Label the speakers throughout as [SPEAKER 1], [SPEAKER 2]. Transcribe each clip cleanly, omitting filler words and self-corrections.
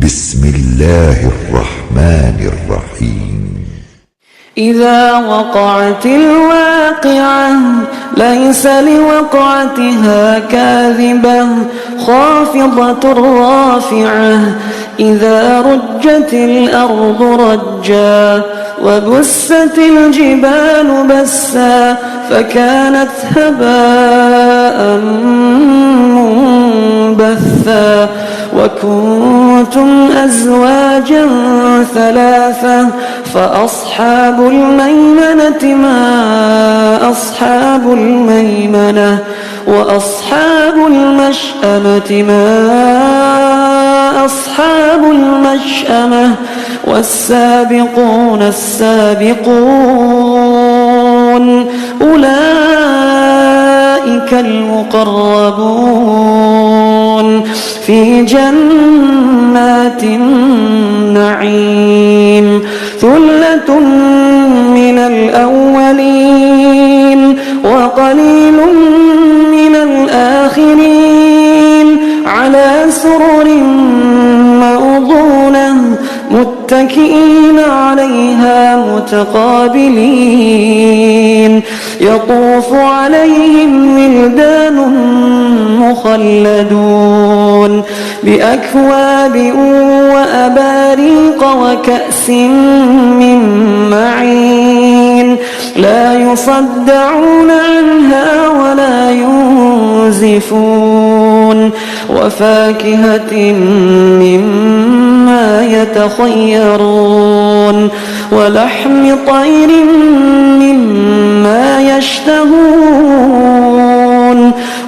[SPEAKER 1] بسم الله الرحمن الرحيم.
[SPEAKER 2] إذا وقعت الواقعة ليس لوقعتها كاذبة خافضة رافعة إذا رجت الأرض رجا وبست الجبال بسا فكانت هباء منبثا وكنتم أزواجا ثلاثة فأصحاب الميمنة ما أصحاب الميمنة وأصحاب المشأمة ما أصحاب المشأمة والسابقون السابقون أولئك المقربون في جنات النعيم ثلة من الأولين وقليل من الآخرين على سرر موضونة متكئين عليها متقابلين يطوف عليهم ولدان مخلدون بأكواب وأباريق وكأس من معين لا يصدعون عنها ولا ينزفون وفاكهة مما يتخيرون ولحم طير مما يشتهون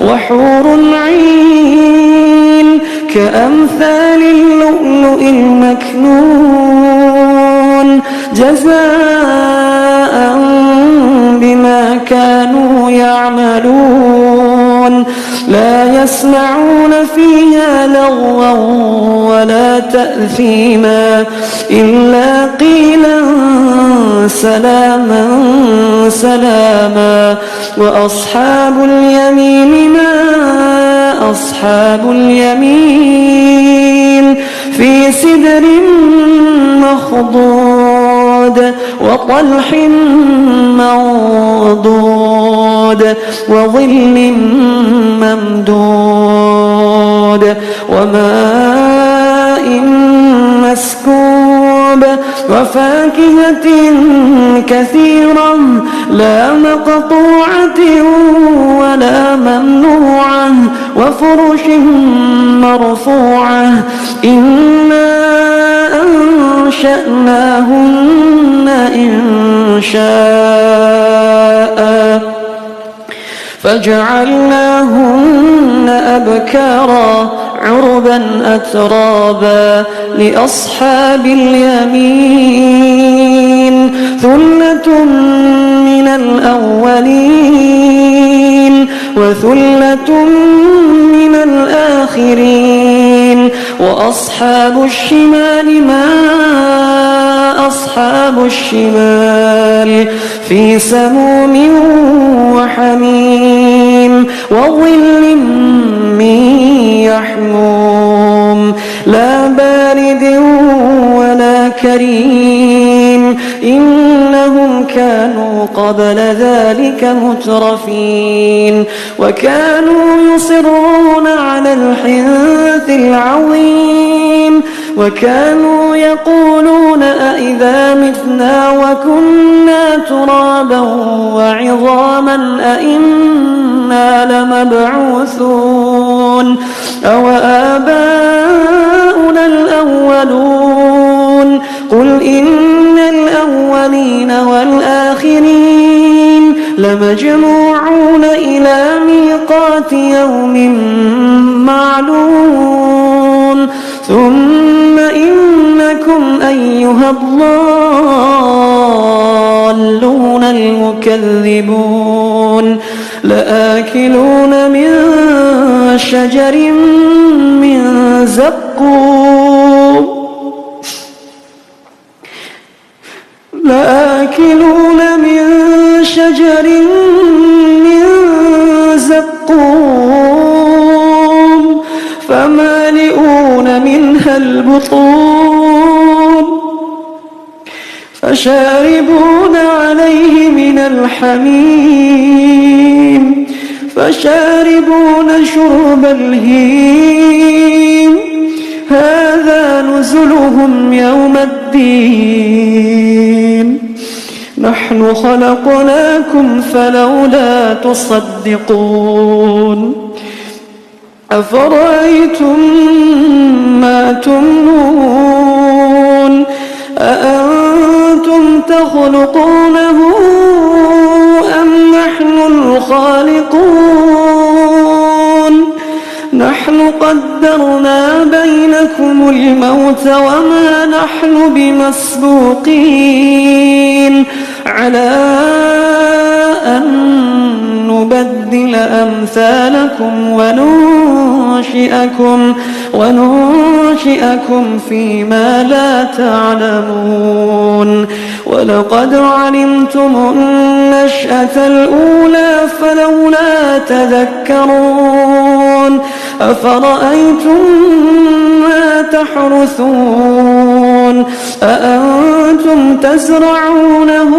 [SPEAKER 2] وحور عين كأمثال اللؤلؤ المكنون جزاء بما كانوا يعملون لا يسمعون فيها لغوا ولا تأثيما إلا قيلا سلاما سلاما وأصحاب اليمين ما أصحاب اليمين في سدر مخضود وطلح منضود وظل ممدود وماء مسكوب وفاكهة كثيرة لا مقطوعة ولا ممنوعة وفرش مرفوعة إنا أنشأناهن إنشاء فجعلناهن أبكارا عربا أترابا لأصحاب اليمين ثلة من الأولين وثلة من الآخرين وأصحاب الشمال ما أصحاب الشمال في سموم وحميم وظل من يحموم لا بارد ولا كريم إنهم كانوا قبل ذلك مترفين وكانوا يصرون على الحنث العظيم وكانوا يقولون أئذا متنا وكنا ترابا وعظاما أئنا لمبعوثون أو آباؤنا الأولون قل إن الأولين والآخرين لمجموعون إلى ميقات يوم معلوم ثم إنكم أيها الضالون المكذبون لآكلون من شجر من زقوم لآكلون من شجر من زقوم فمالئون منها البطون فشاربون عليه من الحميم فشاربون شرب الهيم هذا نزلهم يوم الدين نحن خلقناكم فلولا تصدقون أفرأيتم ما تمنون أأنتم تخلقونه أم نحن الخالقون نحن قدرنا بينكم الموت وما نحن بمسبوقين على أن نبدل أمثالكم وننشئكم فيما لا تعلمون ولقد علمتم النشأة الأولى فلولا تذكرون أفرأيتم ما تحرثون أأنتم تزرعونه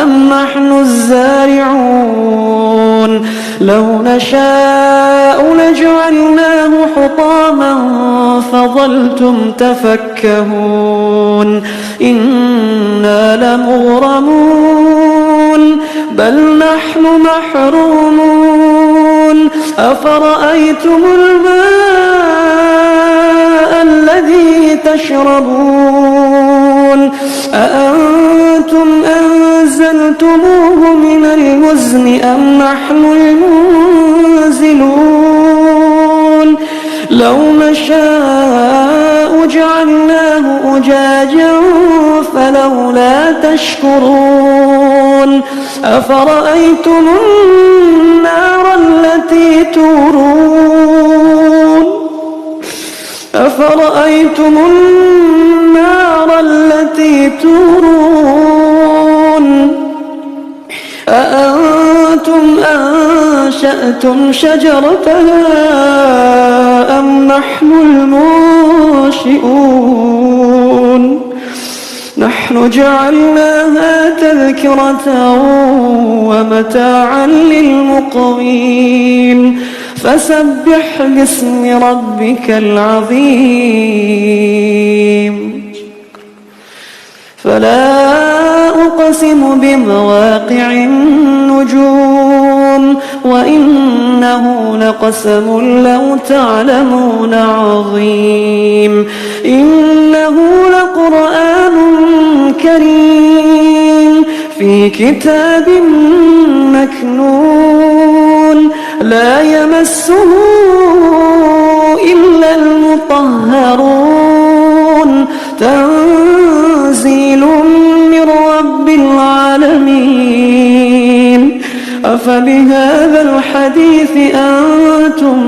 [SPEAKER 2] أم نحن الزارعون لو نشاء لجعلناه حطاما فظلتم تفكهون إنا لمغرمون بل نحن محرومون أفرأيتم الماء الذي تشربون أأنتم أنزلتموه من المزن أم نحن المنزلون لو نشاء جعلناه أجاجا فلولا تشكرون أفرأيتم النار التي تورون أأنتم أنشأتم شجرتها أم نحن المنشئون نحن جعلناها تذكرة ومتاعا للمقوين فسبح باسم ربك العظيم فلا أقسم بمواقع النجوم وإنه لقسم لو تعلمون عظيم إنه لقرآن كريم في كتاب مكنون لا يمسه إلا المطهرون تنزيل من رب العالمين أفبهذا الحديث أنتم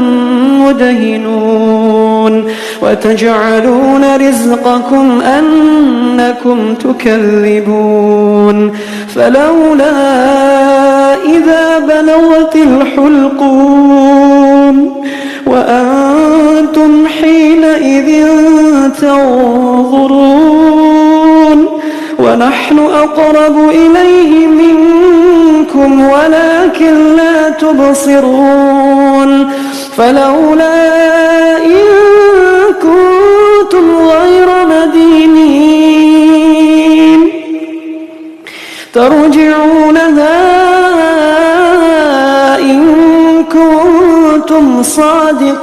[SPEAKER 2] مدهنون وتجعلون رزقكم أنكم تكذبون فلولا إذا بلغت الحلقوم وأنتم حينئذ تنظرون ونحن أقرب إليه منكم ولكن لا تبصرون فلولا إن كنتم غير مدينين ترجعونها إن كنتم صادقين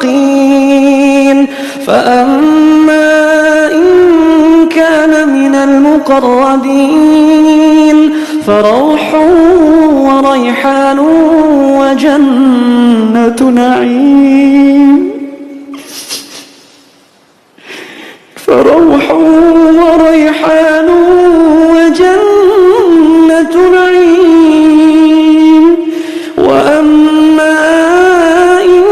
[SPEAKER 2] فأما إن كان من المقربين فروح وريحان وجنة نعيم فروح وريحان وجنة نعيم وأما إن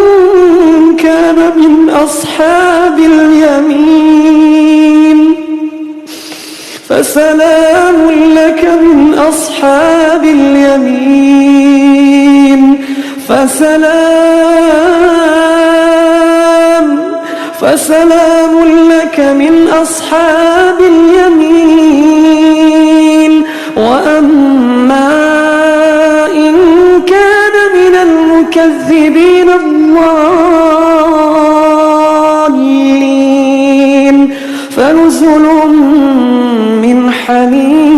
[SPEAKER 2] كان من أصحاب اليمين فسلام لك من أصحاب اليمين فسلام لك من أصحاب اليمين وأما إن كان من المكذبين الضالين فنزل من حميم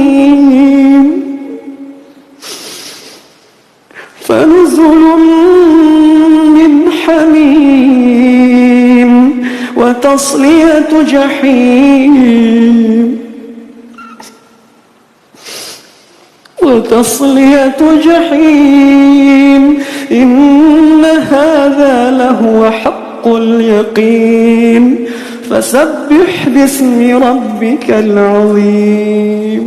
[SPEAKER 2] وتصلية جحيم إن هذا لهو حق اليقين فسبح باسم ربك العظيم.